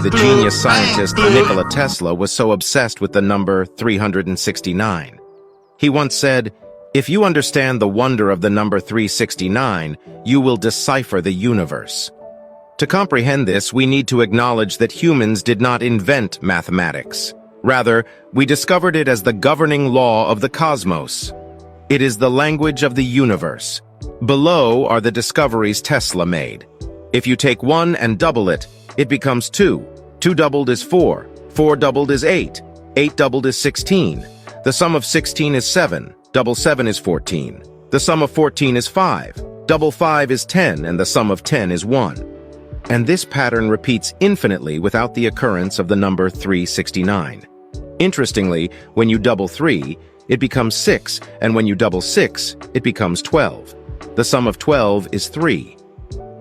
the genius scientist Nikola Tesla was so obsessed with the number 369. He once said, "If you understand the wonder of the number 369, you will decipher the universe." To comprehend this, we need to acknowledge that humans did not invent mathematics. Rather, we discovered it as the governing law of the cosmos. It is the language of the universe. Below are the discoveries Tesla made. If you take 1 and double it, it becomes 2. 2 doubled is 4. 4 doubled is 8. 8 doubled is 16. The sum of 16 is 7. Double 7 is 14. The sum of 14 is 5. Double 5 is 10, and the sum of 10 is 1. And this pattern repeats infinitely without the occurrence of the number 369. Interestingly, when you double 3, it becomes 6, and when you double 6, it becomes 12. The sum of 12 is 3.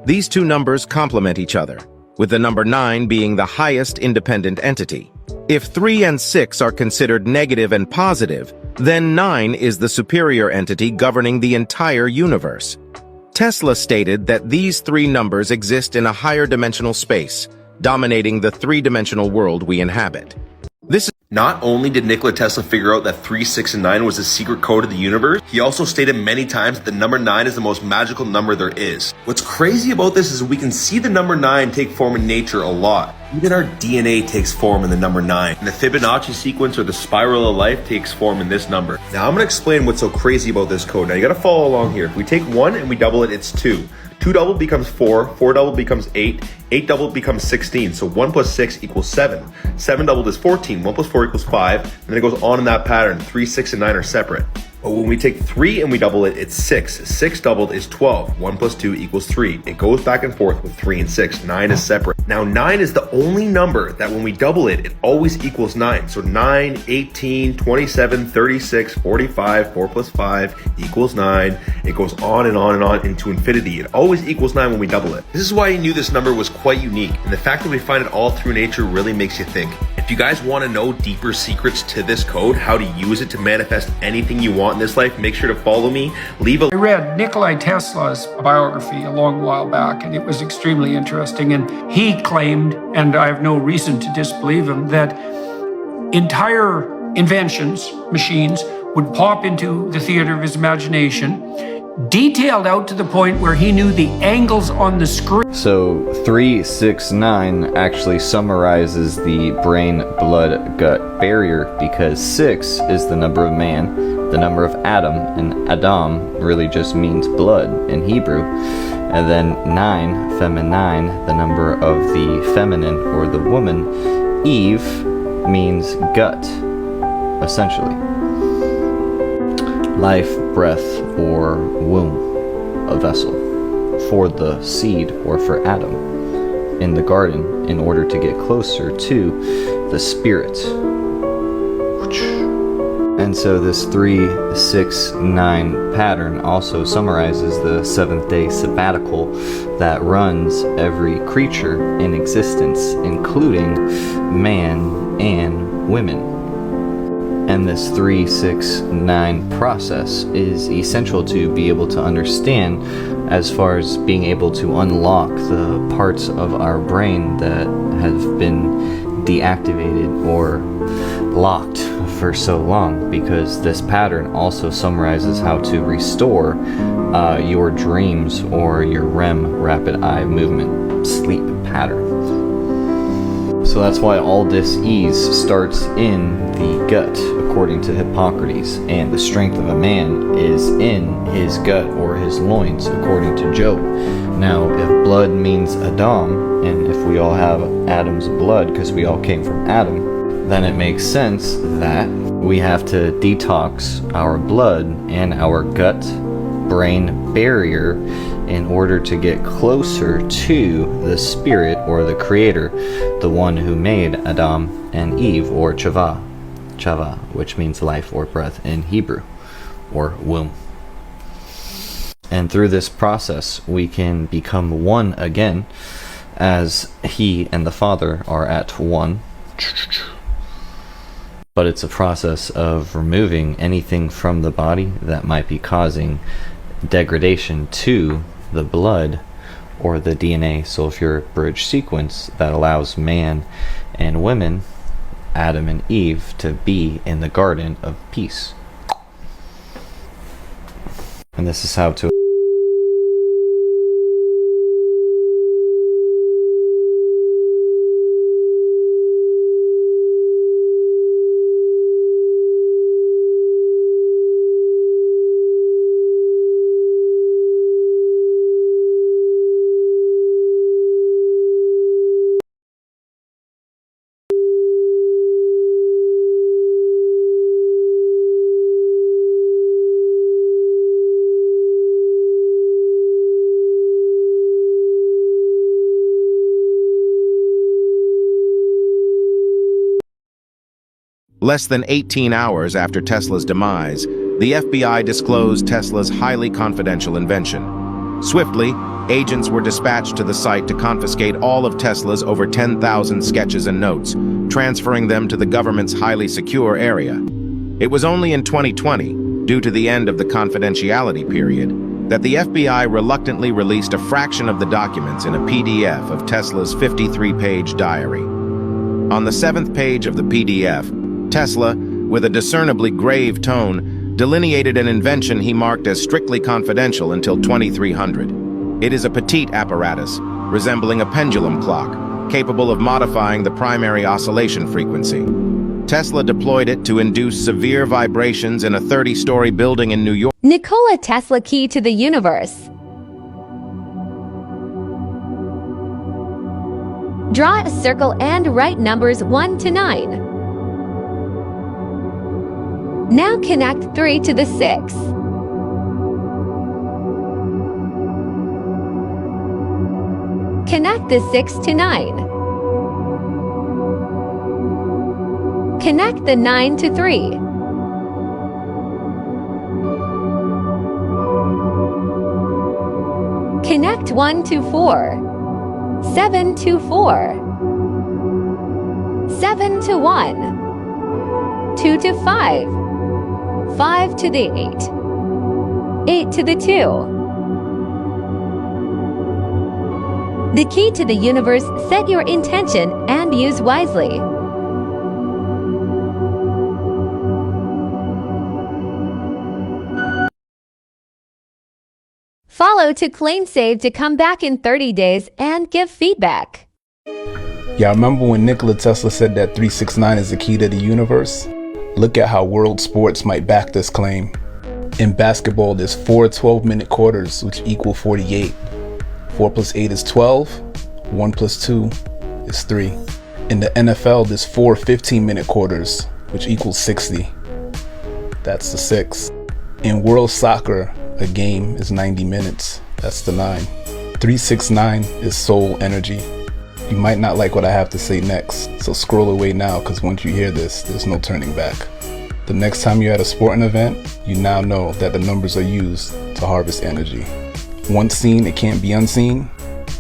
These two numbers complement each other, with the number 9 being the highest independent entity. If 3 and 6 are considered negative and positive, then 9 is the superior entity governing the entire universe. Tesla stated that these three numbers exist in a higher dimensional space, dominating the three-dimensional world we inhabit. Not only did Nikola Tesla figure out that 3, 6, and 9 was the secret code of the universe, he also stated many times that the number 9 is the most magical number there is. What's crazy about this is we can see the number 9 take form in nature a lot. Even our DNA takes form in the number 9. And the Fibonacci sequence, or the spiral of life, takes form in this number. Now I'm going to explain what's so crazy about this code. Now you got to follow along here. If we take 1 and we double it, it's 2. 2 doubled becomes 4, 4 doubled becomes 8, 8 doubled becomes 16, so 1 plus 6 equals 7. 7 doubled is 14, 1 plus 4 equals 5, and then it goes on in that pattern. 3, 6, and 9 are separate. But when we take 3 and we double it, it's 6. 6 doubled is 12. 1 plus 2 equals 3. It goes back and forth with 3 and 6. 9 is separate. Now 9 is the only number that when we double it, it always equals 9. So 9, 18, 27, 36, 45, 4 plus 5 equals 9. It goes on and on and on into infinity. It always equals 9 when we double it. This is why he knew this number was quite unique. And the fact that we find it all through nature really makes you think. If you guys want to know deeper secrets to this code, how to use it to manifest anything you want in this life, make sure to follow me. I read Nikola Tesla's biography a long while back, and it was extremely interesting. And he claimed, and I have no reason to disbelieve him, that entire inventions, machines, would pop into the theater of his imagination, detailed out to the point where he knew the angles on the screen. So 369 actually summarizes the brain-blood-gut barrier, because 6 is the number of man, the number of Adam, and Adam really just means blood in Hebrew. And then 9, feminine, the number of the feminine or the woman. Eve means gut, essentially. Life, breath, or womb, a vessel, for the seed or for Adam in the garden in order to get closer to the spirit. And so this 3, 6, 9 pattern also summarizes the 7th day sabbatical that runs every creature in existence, including man and women. And this 3, 6, 9 process is essential to be able to understand, as far as being able to unlock the parts of our brain that have been deactivated or locked for so long, because this pattern also summarizes how to restore your dreams or your REM, rapid eye movement sleep pattern. So that's why all dis-ease starts in the gut, according to Hippocrates, and the strength of a man is in his gut or his loins, according to Job. Now, if blood means Adam, and if we all have Adam's blood because we all came from Adam, then it makes sense that we have to detox our blood and our gut-brain barrier in order to get closer to the spirit or the creator, the one who made Adam and Eve, or Chava, which means life or breath in Hebrew, or womb. And through this process, we can become one again, as he and the Father are at one. But it's a process of removing anything from the body that might be causing degradation to the blood or the DNA sulfuric bridge sequence that allows man and women, Adam and Eve, to be in the Garden of Peace. And this is how to Less than 18 hours after Tesla's demise, the FBI disclosed Tesla's highly confidential invention. Swiftly, agents were dispatched to the site to confiscate all of Tesla's over 10,000 sketches and notes, transferring them to the government's highly secure area. It was only in 2020, due to the end of the confidentiality period, that the FBI reluctantly released a fraction of the documents in a PDF of Tesla's 53-page diary. On the 7th page of the PDF, Tesla, with a discernibly grave tone, delineated an invention he marked as strictly confidential until 2300. It is a petite apparatus, resembling a pendulum clock, capable of modifying the primary oscillation frequency. Tesla deployed it to induce severe vibrations in a 30-story building in New York. Nikola Tesla key to the universe. Draw a circle and write numbers 1 to 9. Now connect 3 to the 6. Connect the 6 to 9. Connect the 9 to 3. Connect 1 to 4. 7 to 4. 7 to 1. 2 to 5. 5 to the 8. 8 to the 2. The key to the universe, set your intention and use wisely. Follow to claim save to come back in 30 days and give feedback. Y'all remember when Nikola Tesla said that 369 is the key to the universe? Look at how world sports might back this claim. In basketball, there's 4 12-minute quarters, which equal 48. 4 plus 8 is 12. 1 plus 2 is 3. In the NFL, there's 4 15-minute quarters, which equals 60. That's the 6. In world soccer, a game is 90 minutes. That's the 9. 369 is soul energy. You might not like what I have to say next, so scroll away now, because once you hear this, there's no turning back. The next time you're at a sporting event, you now know that the numbers are used to harvest energy. Once seen, it can't be unseen,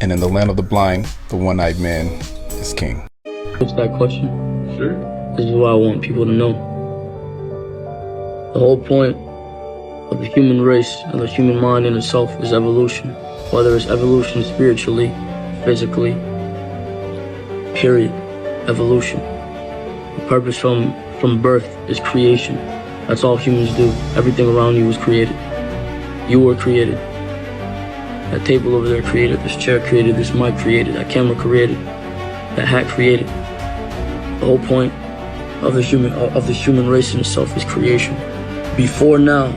and in the land of the blind, the one-eyed man is king. What's that question? Sure. This is what I want people to know. The whole point of the human race and the human mind in itself is evolution. Whether it's evolution spiritually, physically, period. Evolution. The purpose from birth is creation. That's all humans do. Everything around you was created. You were created. That table over there created. This chair created. This mic created. That camera created. That hat created. The whole point of the human race in itself is creation. Before now,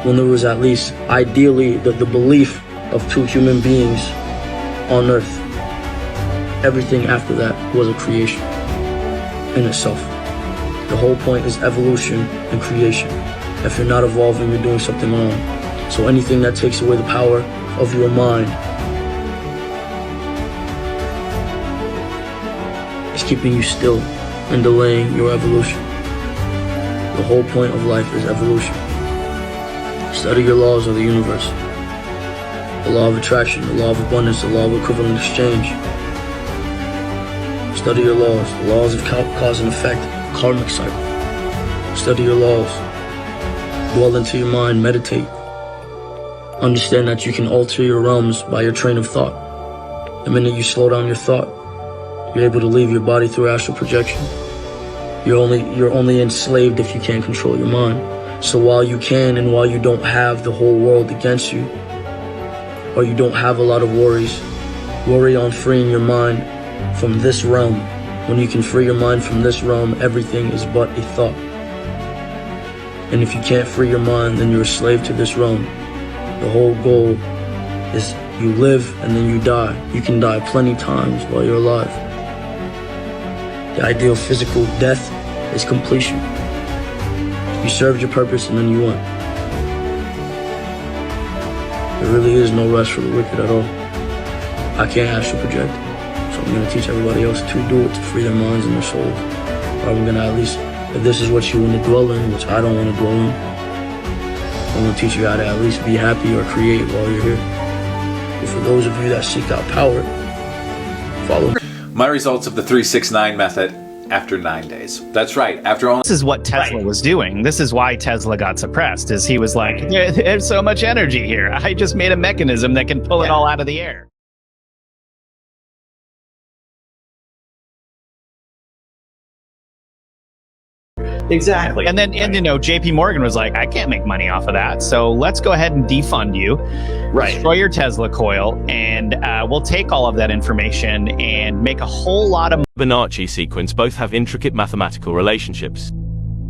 when there was at least ideally the belief of 2 human beings on earth, everything after that was a creation in itself. The whole point is evolution and creation. If you're not evolving, you're doing something wrong. So anything that takes away the power of your mind is keeping you still and delaying your evolution. The whole point of life is evolution. Study your laws of the universe. The law of attraction, the law of abundance, the law of equivalent exchange. Study your laws, the laws of cause and effect, karmic cycle. Study your laws. Dwell into your mind, meditate. Understand that you can alter your realms by your train of thought. The minute you slow down your thought, you're able to leave your body through astral projection. You're only enslaved if you can't control your mind. So while you can, and while you don't have the whole world against you, or you don't have a lot of worries, worry on freeing your mind from this realm. When you can free your mind from this realm, everything is but a thought. And if you can't free your mind, then you're a slave to this realm. The whole goal is you live and then you die. You can die plenty times while you're alive. The ideal physical death is completion. You served your purpose and then you went. There really is no rest for the wicked at all. I can't astral project, so I'm gonna teach everybody else to do it, to free their minds and their souls. Or I'm gonna at least, if this is what you wanna dwell in, which I don't wanna dwell in, I'm gonna teach you how to at least be happy or create while you're here. But for those of you that seek out power, follow me. My results of the 369 method after 9 days. That's right. After only. This is what Tesla was doing. This is why Tesla got suppressed, is he was like, there's so much energy here. I just made a mechanism that can pull it all out of the air. Exactly. And then, JP Morgan was like, I can't make money off of that. So let's go ahead and defund you, destroy your Tesla coil, and we'll take all of that information and make a whole lot of Fibonacci sequence both have intricate mathematical relationships.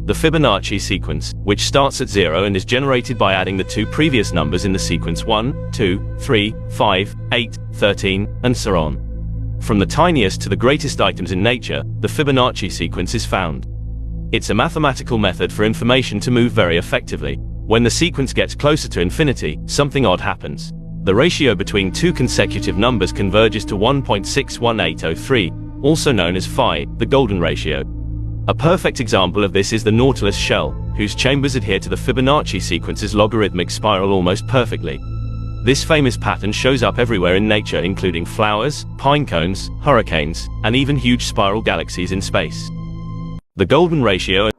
The Fibonacci sequence, which starts at 0 and is generated by adding the two previous numbers in the sequence 1, 2, 3, 5, 8, 13, and so on. From the tiniest to the greatest items in nature, the Fibonacci sequence is found. It's a mathematical method for information to move very effectively. When the sequence gets closer to infinity, something odd happens. The ratio between two consecutive numbers converges to 1.61803, also known as phi, the golden ratio. A perfect example of this is the Nautilus shell, whose chambers adhere to the Fibonacci sequence's logarithmic spiral almost perfectly. This famous pattern shows up everywhere in nature, including flowers, pine cones, hurricanes, and even huge spiral galaxies in space. The golden ratio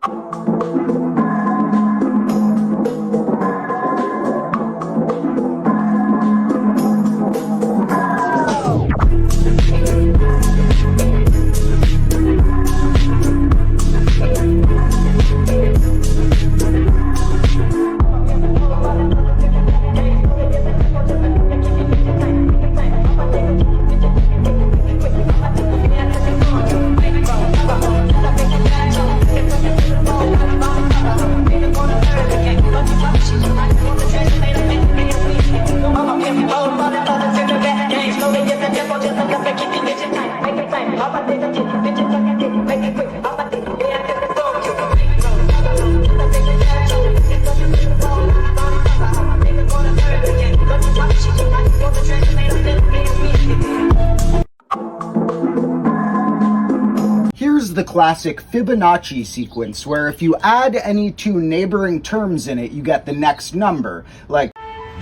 Here's the classic Fibonacci sequence, where if you add any two neighboring terms in it, you get the next number, like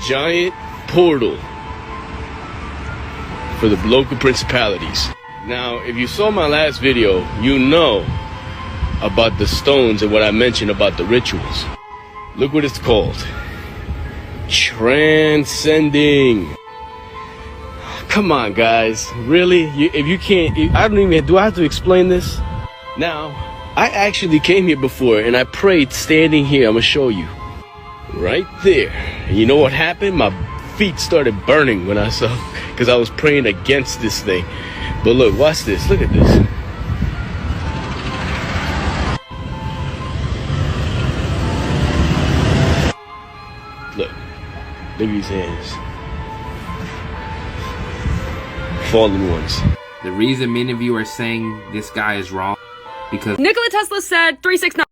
giant portal for the local principalities. Now, if you saw my last video, you know about the stones and what I mentioned about the rituals. Look what it's called. Transcending. Come on, guys. Really? If you can't, I don't even, do I have to explain this? Now, I actually came here before and I prayed standing here. I'm gonna show you. Right there. And you know what happened? My feet started burning when I saw, because I was praying against this thing. But look, watch this. Look at this. Look at these hands. Fallen ones. The reason many of you are saying this guy is wrong, because Nikola Tesla said 369.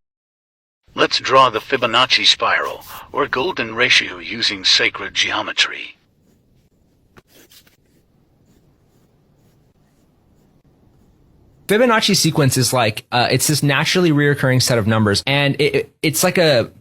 Let's draw the Fibonacci spiral, or golden ratio, using sacred geometry. Fibonacci sequence is like, it's this naturally reoccurring set of numbers. And it's like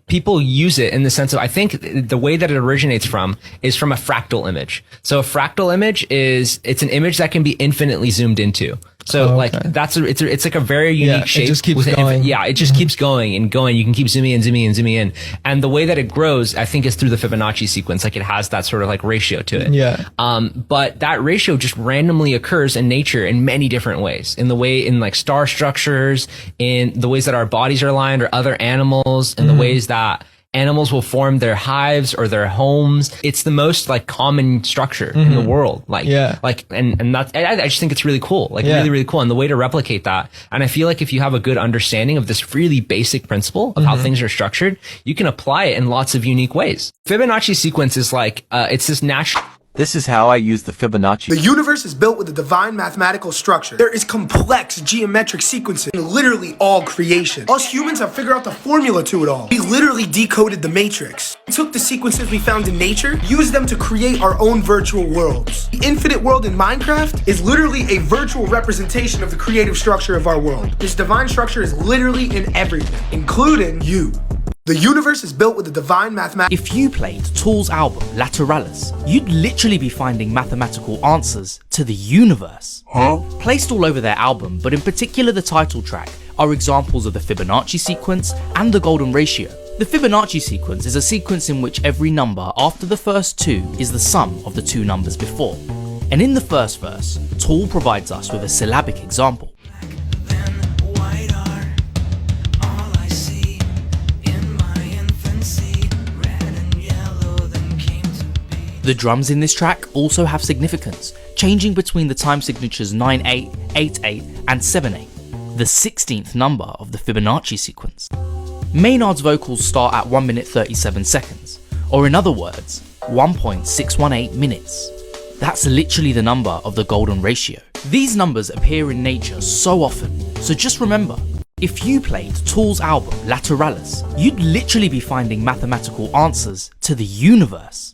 people use it in the sense of, I think the way that it originates from is from a fractal image. So a fractal image it's an image that can be infinitely zoomed into. So like it's like a very unique shape. It just keeps going. It just keeps going and going. You can keep zooming in. And the way that it grows, I think, is through the Fibonacci sequence. Like it has that sort of like ratio to it. Yeah. But that ratio just randomly occurs in nature in many different ways. In like star structures, in the ways that our bodies are aligned, or other animals, in the ways that animals will form their hives or their homes. It's the most like common structure in the world. And that's, I just think it's really cool. Really cool. And the way to replicate that. And I feel like if you have a good understanding of this really basic principle of how things are structured, you can apply it in lots of unique ways. Fibonacci sequence is like, it's this natural. This is how I use the Fibonacci. The universe is built with a divine mathematical structure. There is complex geometric sequences in literally all creation. Us humans have figured out the formula to it all. We literally decoded the matrix. We took the sequences we found in nature, used them to create our own virtual worlds. The infinite world in Minecraft is literally a virtual representation of the creative structure of our world. This divine structure is literally in everything, including you. The universe is built with a divine mathematical. If you played Tool's album Lateralis, you'd literally be finding mathematical answers to the universe. Placed all over their album, but in particular the title track, are examples of the Fibonacci sequence and the golden ratio. The Fibonacci sequence is a sequence in which every number after the first two is the sum of the two numbers before. And in the first verse, Tool provides us with a syllabic example. The drums in this track also have significance, changing between the time signatures 9/8, 8/8, and 7/8, the 16th number of the Fibonacci sequence. Maynard's vocals start at 1 minute 37 seconds, or in other words, 1.618 minutes. That's literally the number of the golden ratio. These numbers appear in nature so often, so just remember, if you played Tool's album Lateralis, you'd literally be finding mathematical answers to the universe.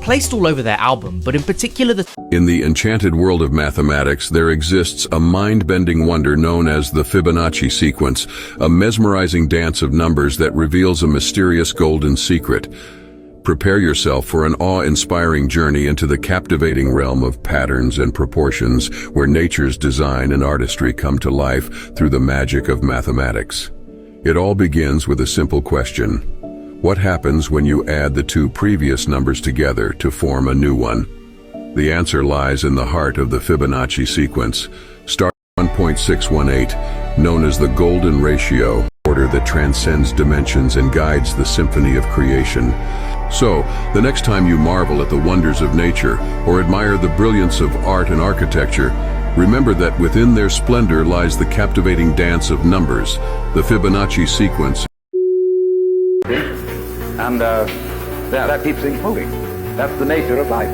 Placed all over their album, but in particular the... In the enchanted world of mathematics, there exists a mind-bending wonder known as the Fibonacci sequence, a mesmerizing dance of numbers that reveals a mysterious golden secret. Prepare yourself for an awe-inspiring journey into the captivating realm of patterns and proportions, where nature's design and artistry come to life through the magic of mathematics. It all begins with a simple question. What happens when you add the two previous numbers together to form a new one? The answer lies in the heart of the Fibonacci sequence, starting at 1.618, known as the golden ratio, order that transcends dimensions and guides the symphony of creation. So, the next time you marvel at the wonders of nature or admire the brilliance of art and architecture, remember that within their splendor lies the captivating dance of numbers, the Fibonacci sequence. And that keeps things moving. That's the nature of life.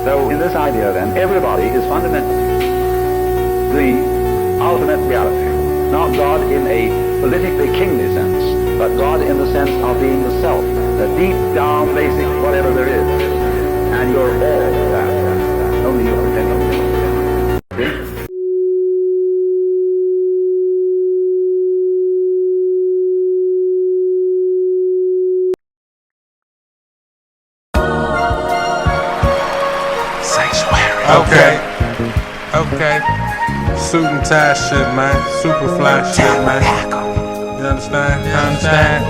So in this idea then, everybody is fundamentally the ultimate reality. Not God in a politically kingly sense, but God in the sense of being the self, the deep down basic whatever there is. And you're all that. Only you pretend. Okay. Suit and tie shit, man. Super fly shit, man. You understand?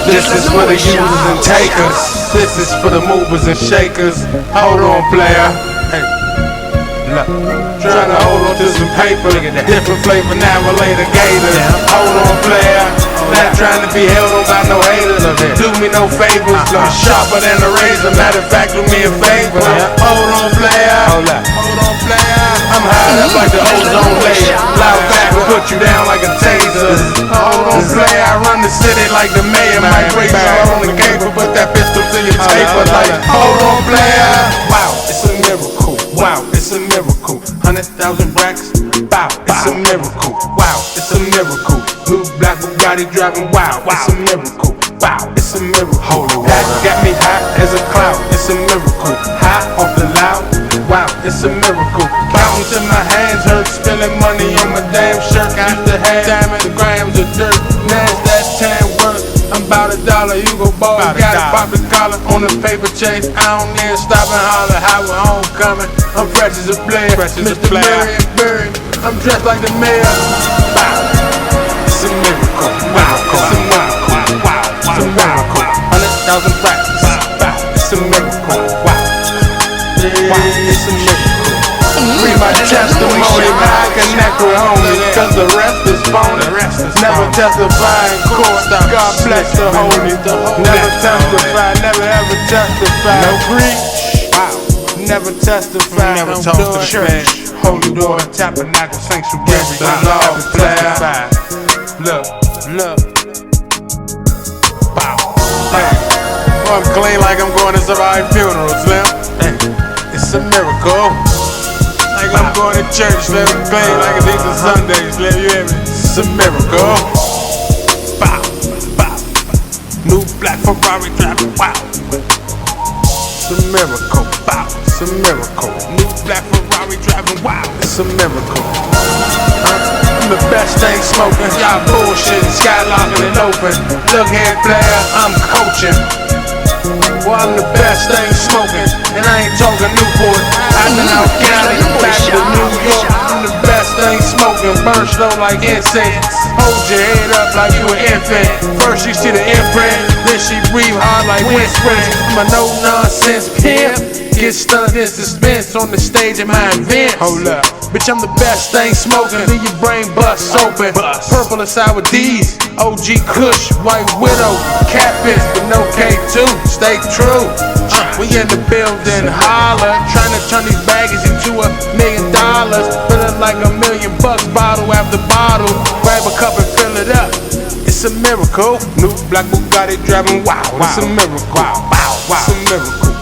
This is for the users and takers. This is for the movers and shakers. Hold on, player. Hey, look. Trying to hold on to some paper. Different flavor now, later gators. Hold on, player. Not trying to be held on by no haters. Do me no favors. Sharper than a razor. Matter of fact, do me a favor. Hold on, player. Hold on, player. I'm high up like the ozone layer. Loud back will put you down like a taser. Hold on, player. I run the city like the mayor. Might race out on the caper, put that pistol to your taper. Like, hold on, player. Wow, it's a miracle. Wow, it's a miracle. 100,000 racks. Wow, it's a miracle. Wow, it's a miracle. Blue black Bugatti driving. Wow, it's a miracle. Wow, it's a miracle. That got me hot as a cloud. It's a miracle. Hot off the loud. Wow, it's a miracle. Counting till my hands hurt, spending money on my damn shirt. Used to have diamonds, grams of dirt. Now that's 10 worth. I'm about $1, you go ball, got it, pop the collar on the paper chase. I don't need to stop and holler, how we homecoming. I'm fresh as a player, Mr. Murray and Berry. I'm dressed like the mayor. Wow, it's a miracle. Wow, it's a miracle. Wow, it's a miracle. 100,000 practice. Wow, it's a miracle. Wow, yeah, it's a miracle. Read my testimony, man, I connect with homies, cause the rest is phony. Never testify in court, God bless the holy. Never testify, never ever testify. No preach, wow. Never testify, never talk to the church. Holy water, tabernacle, sanctuary, never testify. Look, wow. I'm clean like I'm going to somebody's funeral, Slim. It's a miracle. Like I'm going to church, Slim. Clean like a decent Sunday, Slim. You hear me? It's a miracle. Bow, bow. New black Ferrari driving, wow. It's a miracle. Bow, it's a miracle. New black Ferrari driving, wow. It's a miracle. I'm the best thing smoking. Y'all bullshitting, skylocking and open. Look here, player, I'm coaching. Well, I'm the best thing smoking, and I ain't talking Newport. I've been out Cali, back to New York. I'm the best thing smoking, burn slow like incense. Hold your head up like you an infant. First you see the imprint, then she breathe hard like wind sprints. I'm a no-nonsense pimp. Get stunned in suspense on the stage in my events. Hold up, bitch, I'm the best thing smoking. Then your brain busts open. Purple inside with D's. OG Kush, White Widow, Catfish, but no K2. Stay true. We in the building, holler. Trying to turn these baggies into $1 million. Feeling like $1 million, bottle after bottle. Grab a cup and fill it up. It's a miracle. New black Bugatti driving, wow. It's a miracle. Wow, wow. It's a miracle.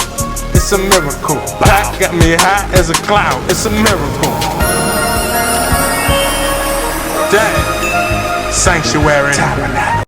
It's a miracle. Black got me high as a cloud. It's a miracle. Damn. Sanctuary. Tabernacle.